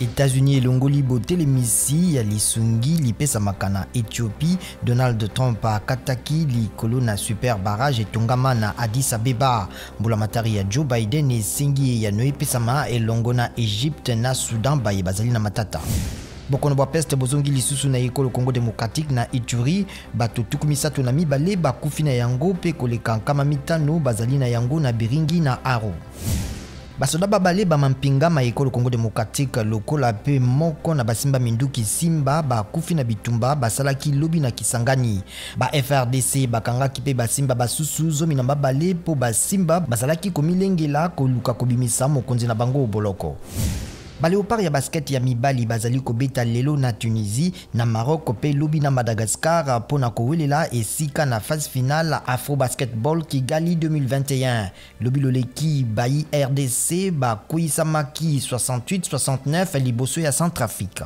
États-Unis elongoli botelemisi ya lisungi lipesamaka na Éthiopie. Donald Trump akataki likolo na super barrage etongama na Addis Abeba. Mbulamatari ya Joe Biden esengi ya noepesama elongo na Egypte na Sudan baye bazali na matata. Bokono bwa peste bozongi lisusu na ekolo Congo démocratique na Ituri. Bato tukumisatu na mibale bakufi na yango pe koleka nkama mitano bazali na yango na Biringi na Aro. Basoda babale bamampinga ma ekolo Congo démocratique lokola pe moko na basimba minduki simba bakufi na bitumba basalaki lobi na Kisangani. Ba FRDC bakangaki pe basimba basusu zomi na babale po basimba basalaki komilengela koluka kobimisa mokonzi na bango boloko. Baleopard ya basket ya mibali bazali kobeta lelo na Tunisie na Maroc pe lobi na Madagascar pona kowelela esika na phase finale Afro Basketball Kigali 2021. Lobi loleki bayi RDC ba kuisamaki 68-69 liboso ya Centrafrique.